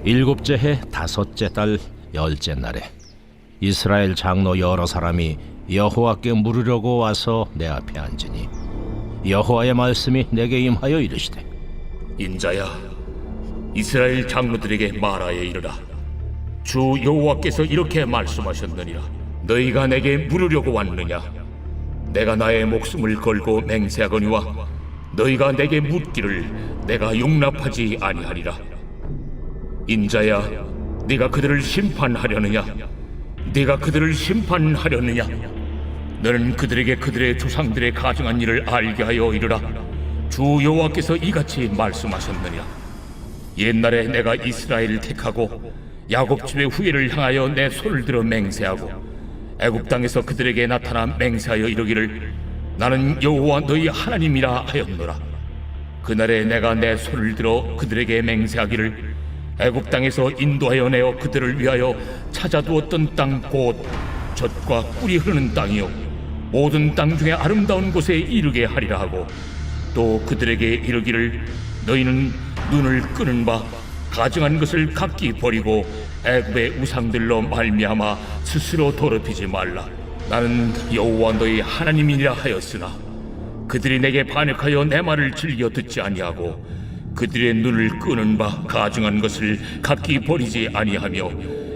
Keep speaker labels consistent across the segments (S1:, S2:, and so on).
S1: 일곱째 해 다섯째 달 열째 날에 이스라엘 장로 여러 사람이 여호와께 물으려고 와서 내 앞에 앉으니 여호와의 말씀이 내게 임하여 이르시되,
S2: 인자야, 이스라엘 장로들에게 말하여 이르라. 주 여호와께서 이렇게 말씀하셨느니라. 너희가 내게 물으려고 왔느냐? 내가 나의 목숨을 걸고 맹세하거니와 너희가 내게 묻기를 내가 용납하지 아니하리라. 인자야, 네가 그들을 심판하려느냐? 네가 그들을 심판하려느냐? 너는 그들에게 그들의 조상들의 가증한 일을 알게 하여 이르라. 주 여호와께서 이같이 말씀하셨느니라. 옛날에 내가 이스라엘을 택하고 야곱 집의 후예를 향하여 내 손을 들어 맹세하고 애굽 땅에서 그들에게 나타나 맹세하여 이르기를 나는 여호와 너희 하나님이라 하였노라. 그날에 내가 내 손을 들어 그들에게 맹세하기를 애굽 땅에서 인도하여 내어 그들을 위하여 찾아두었던 땅 곧 젖과 꿀이 흐르는 땅이요 모든 땅 중에 아름다운 곳에 이르게 하리라 하고, 또 그들에게 이르기를 너희는 눈을 끄는 바 가증한 것을 각기 버리고 애굽의 우상들로 말미암아 스스로 더럽히지 말라. 나는 여호와 너희 하나님이라 하였으나 그들이 내게 반역하여 내 말을 즐겨 듣지 아니하고 그들의 눈을 끄는 바 가증한 것을 각기 버리지 아니하며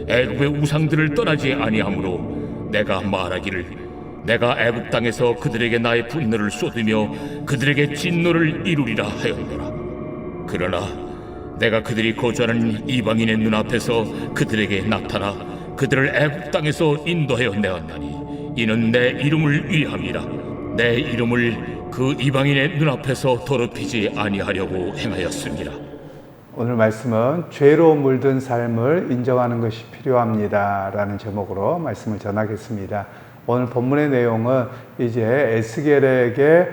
S2: 애굽의 우상들을 떠나지 아니하므로 내가 말하기를 내가 애굽 땅에서 그들에게 나의 분노를 쏟으며 그들에게 진노를 이루리라 하였노라. 그러나 내가 그들이 거주하는 이방인의 눈앞에서 그들에게 나타나 그들을 애굽 땅에서 인도하여 내었나니 이는 내 이름을 위함이라. 내 이름을 그 이방인의 눈앞에서 더럽히지 아니하려고 행하였습니다.
S3: 오늘 말씀은 죄로 물든 삶을 인정하는 것이 필요합니다 라는 제목으로 말씀을 전하겠습니다. 오늘 본문의 내용은 이제 에스겔에게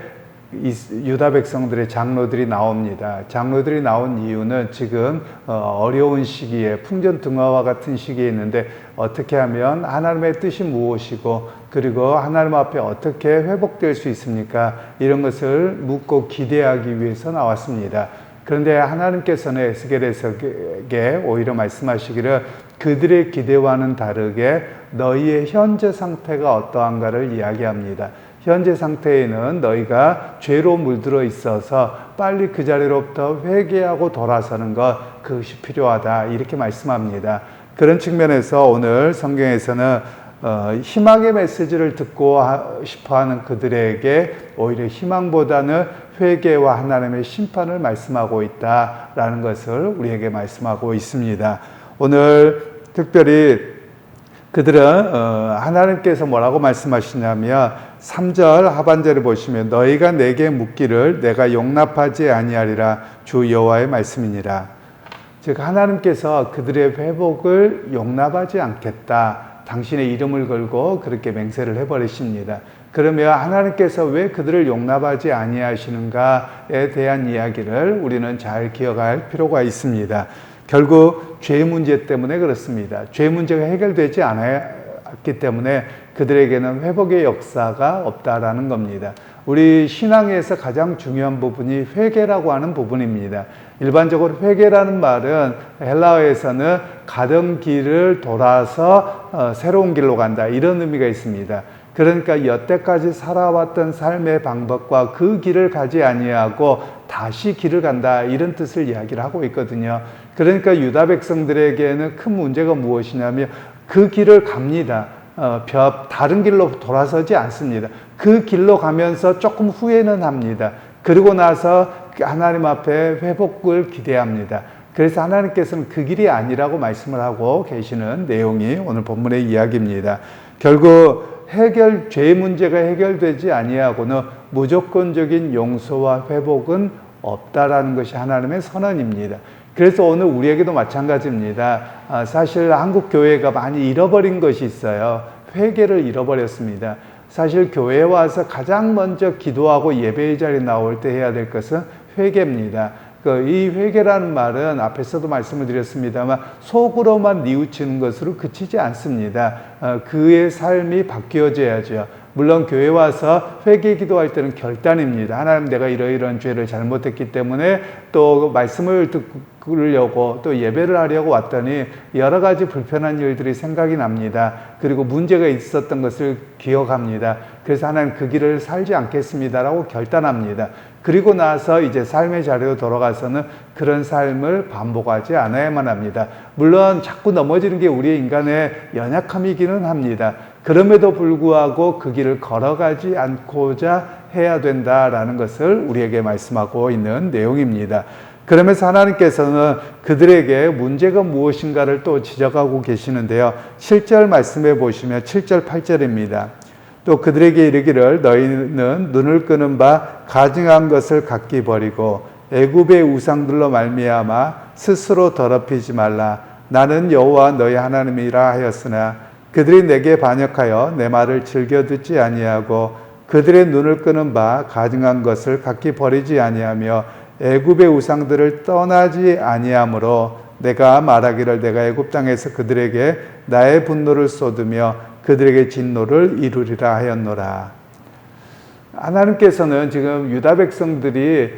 S3: 유다 백성들의 장로들이 나옵니다. 장로들이 나온 이유는 지금 어려운 시기에 풍전등화와 같은 시기에 있는데 어떻게 하면 하나님의 뜻이 무엇이고 그리고 하나님 앞에 어떻게 회복될 수 있습니까? 이런 것을 묻고 기대하기 위해서 나왔습니다. 그런데 하나님께서는 에스겔에게 오히려 말씀하시기를 그들의 기대와는 다르게 너희의 현재 상태가 어떠한가를 이야기합니다. 현재 상태에는 너희가 죄로 물들어 있어서 빨리 그 자리로부터 회개하고 돌아서는 것, 그것이 필요하다 이렇게 말씀합니다. 그런 측면에서 오늘 성경에서는 희망의 메시지를 듣고 싶어하는 그들에게 오히려 희망보다는 회개와 하나님의 심판을 말씀하고 있다라는 것을 우리에게 말씀하고 있습니다. 오늘 특별히 그들은 하나님께서 뭐라고 말씀하시냐면 3절 하반절을 보시면 너희가 내게 묻기를 내가 용납하지 아니하리라 주 여호와의 말씀이니라. 즉 하나님께서 그들의 회복을 용납하지 않겠다. 당신의 이름을 걸고 그렇게 맹세를 해버리십니다. 그러면 하나님께서 왜 그들을 용납하지 아니하시는가에 대한 이야기를 우리는 잘 기억할 필요가 있습니다. 결국 죄 문제 때문에 그렇습니다. 죄 문제가 해결되지 않았기 때문에 그들에게는 회복의 역사가 없다라는 겁니다. 우리 신앙에서 가장 중요한 부분이 회개라고 하는 부분입니다. 일반적으로 회개라는 말은 헬라어에서는 가던 길을 돌아서 새로운 길로 간다 이런 의미가 있습니다. 그러니까 여태까지 살아왔던 삶의 방법과 그 길을 가지 아니하고 다시 길을 간다 이런 뜻을 이야기를 하고 있거든요. 그러니까 유다 백성들에게는 큰 문제가 무엇이냐면 그 길을 갑니다. 다른 길로 돌아서지 않습니다. 그 길로 가면서 조금 후회는 합니다. 그리고 나서 하나님 앞에 회복을 기대합니다. 그래서 하나님께서는 그 길이 아니라고 말씀을 하고 계시는 내용이 오늘 본문의 이야기입니다. 결국 죄 문제가 해결되지 아니하고는 무조건적인 용서와 회복은 없다라는 것이 하나님의 선언입니다. 그래서 오늘 우리에게도 마찬가지입니다. 사실 한국 교회가 많이 잃어버린 것이 있어요. 회개를 잃어버렸습니다. 사실 교회에 와서 가장 먼저 기도하고 예배의 자리에 나올 때 해야 될 것은 회개입니다. 이 회개라는 말은 앞에서도 말씀을 드렸습니다만 속으로만 뉘우치는 것으로 그치지 않습니다. 그의 삶이 바뀌어져야죠. 물론 교회 와서 회개 기도할 때는 결단입니다. 하나님, 내가 이러이러한 죄를 잘못했기 때문에 또 말씀을 듣으려고 또 예배를 하려고 왔더니 여러 가지 불편한 일들이 생각이 납니다. 그리고 문제가 있었던 것을 기억합니다. 그래서 하나님, 그 길을 살지 않겠습니다라고 결단합니다. 그리고 나서 이제 삶의 자리로 돌아가서는 그런 삶을 반복하지 않아야만 합니다. 물론 자꾸 넘어지는 게 우리의 인간의 연약함이기는 합니다. 그럼에도 불구하고 그 길을 걸어가지 않고자 해야 된다라는 것을 우리에게 말씀하고 있는 내용입니다. 그러면서 하나님께서는 그들에게 문제가 무엇인가를 또 지적하고 계시는데요. 7절 말씀해 보시면 7절 8절입니다. 또 그들에게 이르기를 너희는 눈을 끄는 바 가증한 것을 각기 버리고 애굽의 우상들로 말미암아 스스로 더럽히지 말라. 나는 여호와 너희 하나님이라 하였으나 그들이 내게 반역하여 내 말을 즐겨 듣지 아니하고 그들의 눈을 끄는 바 가증한 것을 각기 버리지 아니하며 애굽의 우상들을 떠나지 아니하므로 내가 말하기를 내가 애굽 땅에서 그들에게 나의 분노를 쏟으며 그들에게 진노를 이루리라 하였노라. 하나님께서는 지금 유다 백성들이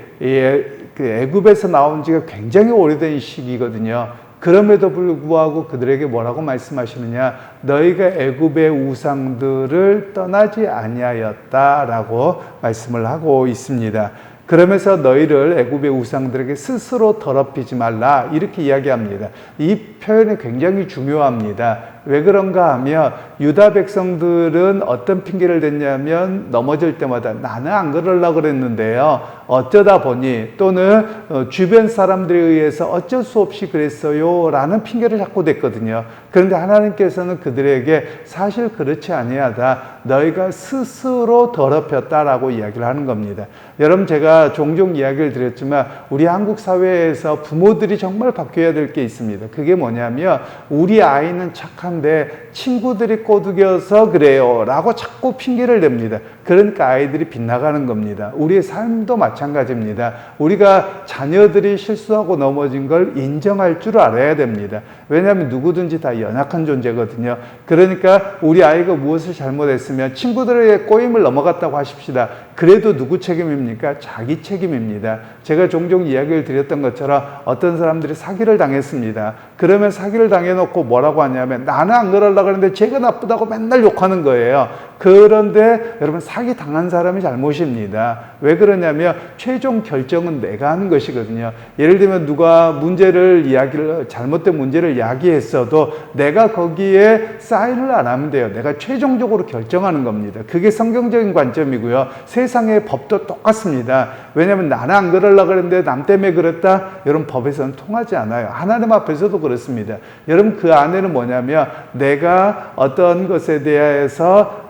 S3: 애굽에서 나온 지가 굉장히 오래된 시기거든요. 그럼에도 불구하고 그들에게 뭐라고 말씀하시느냐? 너희가 애굽의 우상들을 떠나지 아니하였다라고 말씀을 하고 있습니다. 그러면서 너희를 애굽의 우상들에게 스스로 더럽히지 말라 이렇게 이야기합니다. 이 표현이 굉장히 중요합니다. 왜 그런가 하면 유다 백성들은 어떤 핑계를 댔냐면 넘어질 때마다 나는 안 그러려고 그랬는데요. 어쩌다 보니 또는 주변 사람들에 의해서 어쩔 수 없이 그랬어요 라는 핑계를 자꾸 댔거든요. 그런데 하나님께서는 그들에게 사실 그렇지 아니하다. 너희가 스스로 더럽혔다라고 이야기를 하는 겁니다. 여러분, 제가 종종 이야기를 드렸지만 우리 한국 사회에서 부모들이 정말 바뀌어야 될 게 있습니다. 그게 뭐냐면 우리 아이는 착한데 친구들이 꼬드겨서 그래요 라고 자꾸 핑계를 댑니다. 그러니까 아이들이 빗나가는 겁니다. 우리의 삶도 마찬가지입니다. 우리가 자녀들이 실수하고 넘어진 걸 인정할 줄 알아야 됩니다. 왜냐하면 누구든지 다 연약한 존재거든요. 그러니까 우리 아이가 무엇을 잘못했으면 친구들의 꼬임을 넘어갔다고 하십시다. 그래도 누구 책임입니까? 자기 책임입니다. 제가 종종 이야기를 드렸던 것처럼 어떤 사람들이 사기를 당했습니다. 그러면 사기를 당해놓고 뭐라고 하냐면 나는 안 그러려고 하는데 쟤가 나쁘다고 맨날 욕하는 거예요. 그런데 여러분, 사기 당한 사람이 잘못입니다. 왜 그러냐면 최종 결정은 내가 하는 것이거든요. 예를 들면 누가 잘못된 문제를 이야기했어도 내가 거기에 사인을 안 하면 돼요. 내가 최종적으로 결정하는 겁니다. 그게 성경적인 관점이고요. 세상의 법도 똑같습니다. 왜냐하면 나는 안 그러려고 그랬는데 남 때문에 그랬다. 여러분, 법에서는 통하지 않아요. 하나님 앞에서도 그렇습니다. 여러분, 그 안에는 뭐냐면 내가 어떤 것에 대해서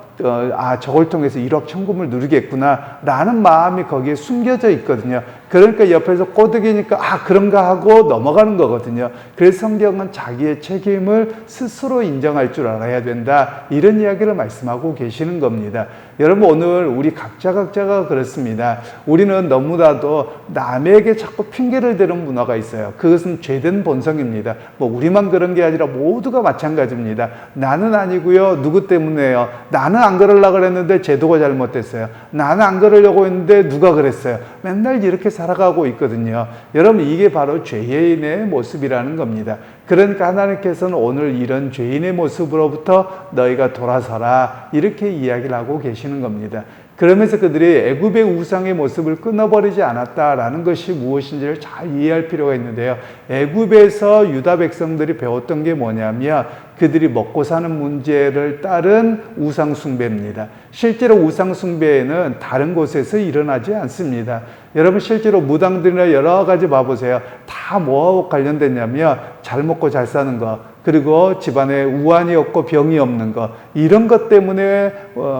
S3: 저걸 통해서 1억 천금을 누리겠구나 라는 마음이 거기에 숨겨져 있거든요. 그러니까 옆에서 꼬드기니까 그런가 하고 넘어가는 거거든요. 그래서 성경은 자기의 책임을 스스로 인정할 줄 알아야 된다, 이런 이야기를 말씀하고 계시는 겁니다. 여러분, 오늘 우리 각자가 그렇습니다. 우리는 너무나도 남에게 자꾸 핑계를 대는 문화가 있어요. 그것은 죄된 본성입니다. 우리만 그런 게 아니라 모두가 마찬가지입니다. 나는 아니고요, 누구 때문에요? 나는 안 그러려고 그랬는데 제도가 잘못됐어요. 나는 안 그러려고 했는데 누가 그랬어요. 맨날 이렇게 살아가고 있거든요. 여러분, 이게 바로 죄인의 모습이라는 겁니다. 그러니까 하나님께서는 오늘 이런 죄인의 모습으로부터 너희가 돌아서라, 이렇게 이야기를 하고 계시는 겁니다. 그러면서 그들이 애굽의 우상의 모습을 끊어버리지 않았다라는 것이 무엇인지를 잘 이해할 필요가 있는데요. 애굽에서 유다 백성들이 배웠던 게 뭐냐면 그들이 먹고 사는 문제를 따른 우상 숭배입니다. 실제로 우상 숭배는 다른 곳에서 일어나지 않습니다. 여러분, 실제로 무당들이나 여러 가지 봐보세요. 다 뭐하고 관련됐냐면 잘 먹고 잘 사는 거, 그리고 집안에 우환이 없고 병이 없는 것, 이런 것 때문에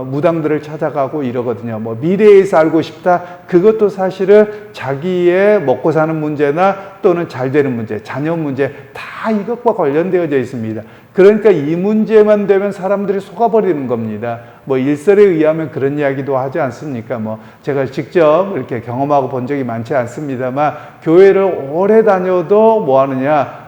S3: 무당들을 찾아가고 이러거든요. 미래에서 알고 싶다, 그것도 사실은 자기의 먹고 사는 문제나 또는 잘 되는 문제, 자녀 문제, 다 이것과 관련되어져 있습니다. 그러니까 이 문제만 되면 사람들이 속아버리는 겁니다. 일설에 의하면 그런 이야기도 하지 않습니까? 제가 직접 이렇게 경험하고 본 적이 많지 않습니다만, 교회를 오래 다녀도 뭐 하느냐,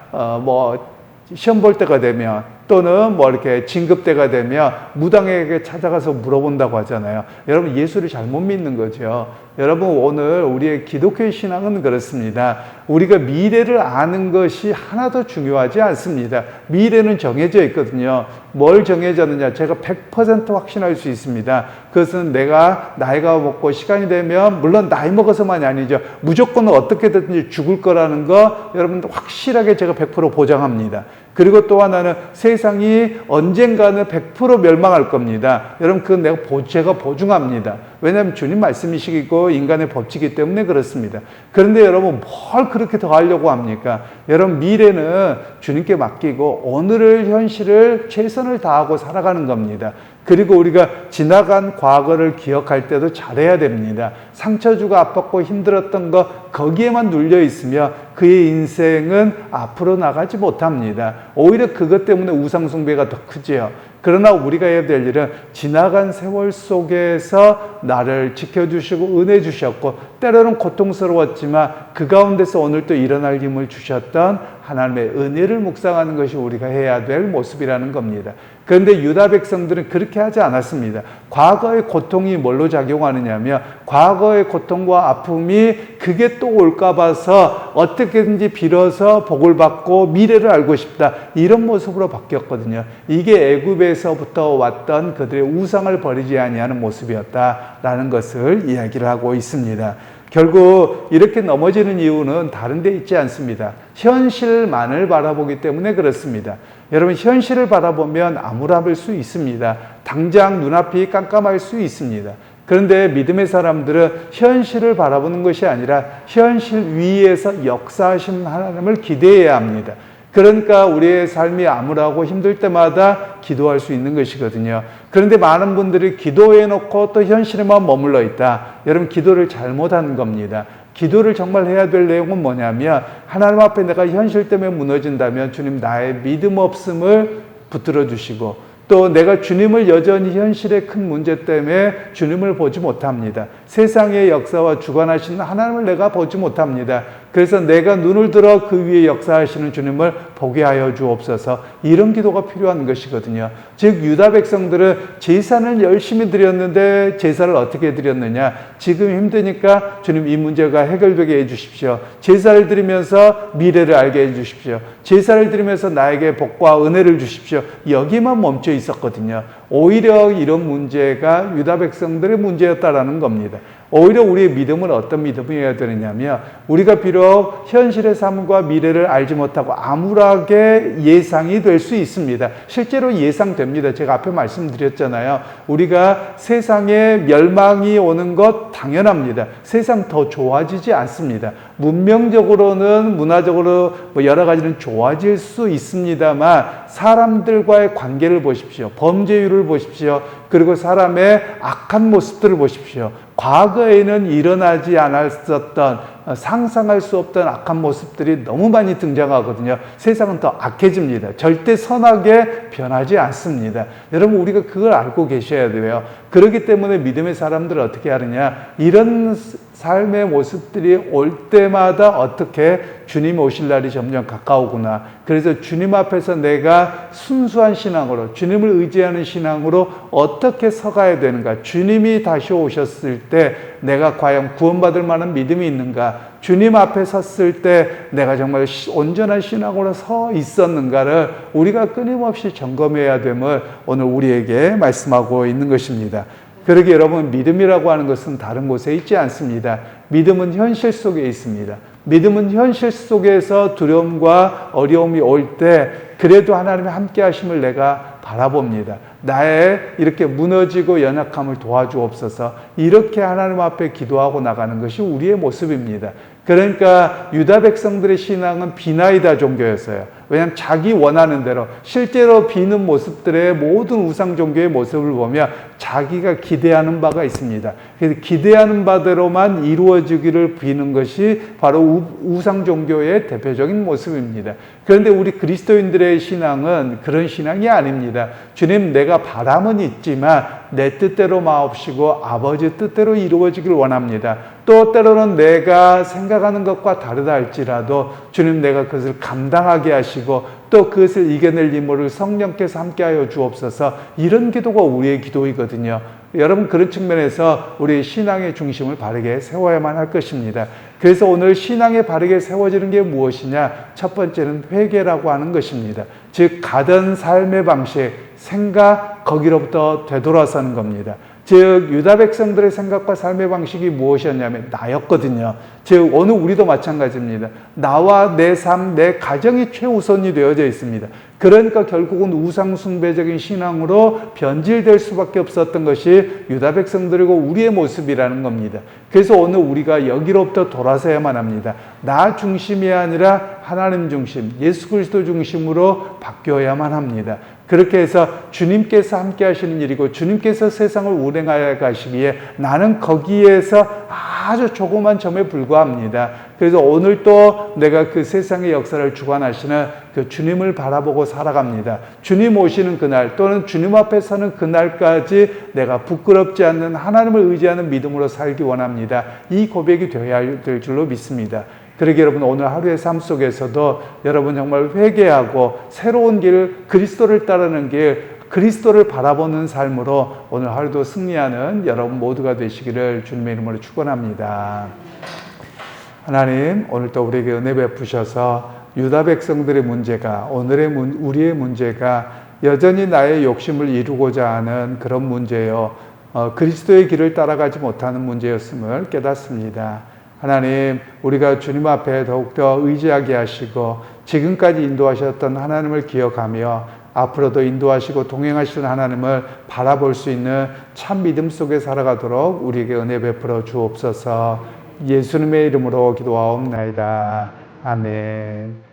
S3: 시험 볼 때가 되면 또는 뭐 이렇게 진급대가 되면 무당에게 찾아가서 물어본다고 하잖아요. 여러분, 예수를 잘못 믿는 거죠. 여러분, 오늘 우리의 기독교의 신앙은 그렇습니다. 우리가 미래를 아는 것이 하나도 중요하지 않습니다. 미래는 정해져 있거든요. 뭘 정해졌느냐? 제가 100% 확신할 수 있습니다. 그것은 내가 나이가 먹고 시간이 되면, 물론 나이 먹어서만이 아니죠. 무조건 어떻게든지 죽을 거라는 거 여러분들 확실하게 제가 100% 보장합니다. 그리고 또 하나는 세상이 언젠가는 100% 멸망할 겁니다. 여러분, 그건 제가 보증합니다. 왜냐하면 주님 말씀이시고 인간의 법칙이기 때문에 그렇습니다. 그런데 여러분, 뭘 그렇게 더 하려고 합니까? 여러분, 미래는 주님께 맡기고 오늘을, 현실을 최선을 다하고 살아가는 겁니다. 그리고 우리가 지나간 과거를 기억할 때도 잘해야 됩니다. 상처 주고 아팠고 힘들었던 거 거기에만 눌려 있으면 그의 인생은 앞으로 나가지 못합니다. 오히려 그것 때문에 우상 숭배가 더 크지요. 그러나 우리가 해야 될 일은 지나간 세월 속에서 나를 지켜주시고 은혜 주셨고, 때로는 고통스러웠지만 그 가운데서 오늘 또 일어날 힘을 주셨던 하나님의 은혜를 묵상하는 것이 우리가 해야 될 모습이라는 겁니다. 그런데 유다 백성들은 그렇게 하지 않았습니다. 과거의 고통이 뭘로 작용하느냐면, 과거의 고통과 아픔이 그게 또 올까 봐서 어떻게든지 빌어서 복을 받고 미래를 알고 싶다, 이런 모습으로 바뀌었거든요. 이게 애굽에서부터 왔던 그들의 우상을 버리지 아니하는 모습이었다라는 것을 이야기를 하고 있습니다. 결국 이렇게 넘어지는 이유는 다른 데 있지 않습니다. 현실만을 바라보기 때문에 그렇습니다. 여러분, 현실을 바라보면 암울할 수 있습니다. 당장 눈앞이 깜깜할 수 있습니다. 그런데 믿음의 사람들은 현실을 바라보는 것이 아니라 현실 위에서 역사하신 하나님을 기대해야 합니다. 그러니까 우리의 삶이 암울하고 힘들 때마다 기도할 수 있는 것이거든요. 그런데 많은 분들이 기도해놓고 또 현실에만 머물러 있다. 여러분, 기도를 잘못하는 겁니다. 기도를 정말 해야 될 내용은 뭐냐면, 하나님 앞에 내가 현실 때문에 무너진다면 주님, 나의 믿음 없음을 붙들어 주시고, 또 내가 주님을 여전히 현실의 큰 문제 때문에 주님을 보지 못합니다. 세상의 역사와 주관하시는 하나님을 내가 보지 못합니다. 그래서 내가 눈을 들어 그 위에 역사하시는 주님을 보게 하여 주옵소서, 이런 기도가 필요한 것이거든요. 즉, 유다 백성들은 제사를 열심히 드렸는데 제사를 어떻게 드렸느냐? 지금 힘드니까 주님, 이 문제가 해결되게 해주십시오. 제사를 드리면서 미래를 알게 해주십시오. 제사를 드리면서 나에게 복과 은혜를 주십시오. 여기만 멈춰 있었거든요. 오히려 이런 문제가 유다 백성들의 문제였다라는 겁니다. 오히려 우리의 믿음은 어떤 믿음이어야 되느냐면, 우리가 비록 현실의 삶과 미래를 알지 못하고 암울하게 예상이 될 수 있습니다. 실제로 예상됩니다. 제가 앞에 말씀드렸잖아요. 우리가 세상에 멸망이 오는 것 당연합니다. 세상 더 좋아지지 않습니다. 문명적으로는, 문화적으로 여러 가지는 좋아질 수 있습니다만, 사람들과의 관계를 보십시오. 범죄율을 보십시오. 그리고 사람의 악한 모습들을 보십시오. 과거에는 일어나지 않았었던, 상상할 수 없던 악한 모습들이 너무 많이 등장하거든요. 세상은 더 악해집니다. 절대 선하게 변하지 않습니다. 여러분, 우리가 그걸 알고 계셔야 돼요. 그렇기 때문에 믿음의 사람들은 어떻게 하느냐? 이런 삶의 모습들이 올 때마다 어떻게 주님 오실 날이 점점 가까우구나. 그래서 주님 앞에서 내가 순수한 신앙으로, 주님을 의지하는 신앙으로 어떻게 서가야 되는가? 주님이 다시 오셨을 때 내가 과연 구원받을 만한 믿음이 있는가? 주님 앞에 섰을 때 내가 정말 온전한 신앙으로 서 있었는가를 우리가 끊임없이 점검해야 됨을 오늘 우리에게 말씀하고 있는 것입니다. 그러게 여러분, 믿음이라고 하는 것은 다른 곳에 있지 않습니다. 믿음은 현실 속에 있습니다. 믿음은 현실 속에서 두려움과 어려움이 올 때 그래도 하나님의 함께 하심을 내가 바라봅니다. 나의 이렇게 무너지고 연약함을 도와주옵소서, 이렇게 하나님 앞에 기도하고 나가는 것이 우리의 모습입니다. 그러니까 유다 백성들의 신앙은 비나이다 종교였어요. 왜냐하면 자기 원하는 대로, 실제로 비는 모습들의 모든 우상 종교의 모습을 보면 자기가 기대하는 바가 있습니다. 그래서 기대하는 바대로만 이루어지기를 비는 것이 바로 우상 종교의 대표적인 모습입니다. 그런데 우리 그리스도인들의 신앙은 그런 신앙이 아닙니다. 주님, 내가 바람은 있지만 내 뜻대로 마옵시고 아버지 뜻대로 이루어지길 원합니다. 또 때로는 내가 생각하는 것과 다르다 할지라도 주님, 내가 그것을 감당하게 하시고 하시고 또 그것을 이겨낼 힘을 성령께서 함께하여 주옵소서. 이런 기도가 우리의 기도이거든요. 여러분, 그런 측면에서 우리 신앙의 중심을 바르게 세워야만 할 것입니다. 그래서 오늘 신앙이 바르게 세워지는 게 무엇이냐? 첫 번째는 회개라고 하는 것입니다. 즉 가던 삶의 방식, 생각, 거기로부터 되돌아서는 겁니다. 즉 유다 백성들의 생각과 삶의 방식이 무엇이었냐면 나였거든요. 즉 오늘 우리도 마찬가지입니다. 나와 내 삶, 내 가정이 최우선이 되어져 있습니다. 그러니까 결국은 우상숭배적인 신앙으로 변질될 수밖에 없었던 것이 유다 백성들이고 우리의 모습이라는 겁니다. 그래서 오늘 우리가 여기로부터 돌아서야만 합니다. 나 중심이 아니라 하나님 중심, 예수 그리스도 중심으로 바뀌어야만 합니다. 그렇게 해서 주님께서 함께 하시는 일이고 주님께서 세상을 운행하여 가시기에 나는 거기에서 아주 조그만 점에 불과합니다. 그래서 오늘 또 내가 그 세상의 역사를 주관하시는 그 주님을 바라보고 살아갑니다. 주님 오시는 그날 또는 주님 앞에 서는 그날까지 내가 부끄럽지 않는 하나님을 의지하는 믿음으로 살기 원합니다. 이 고백이 되어야 될 줄로 믿습니다. 그러기 여러분 오늘 하루의 삶 속에서도 여러분 정말 회개하고 새로운 길, 그리스도를 따르는 길, 그리스도를 바라보는 삶으로 오늘 하루도 승리하는 여러분 모두가 되시기를 주님의 이름으로 축원합니다. 하나님 오늘 또 우리에게 은혜 베푸셔서 유다 백성들의 문제가 오늘의 우리의 문제가 여전히 나의 욕심을 이루고자 하는 그런 문제요. 그리스도의 길을 따라가지 못하는 문제였음을 깨닫습니다. 하나님, 우리가 주님 앞에 더욱더 의지하게 하시고 지금까지 인도하셨던 하나님을 기억하며 앞으로도 인도하시고 동행하시는 하나님을 바라볼 수 있는 참 믿음 속에 살아가도록 우리에게 은혜 베풀어 주옵소서. 예수님의 이름으로 기도하옵나이다. 아멘.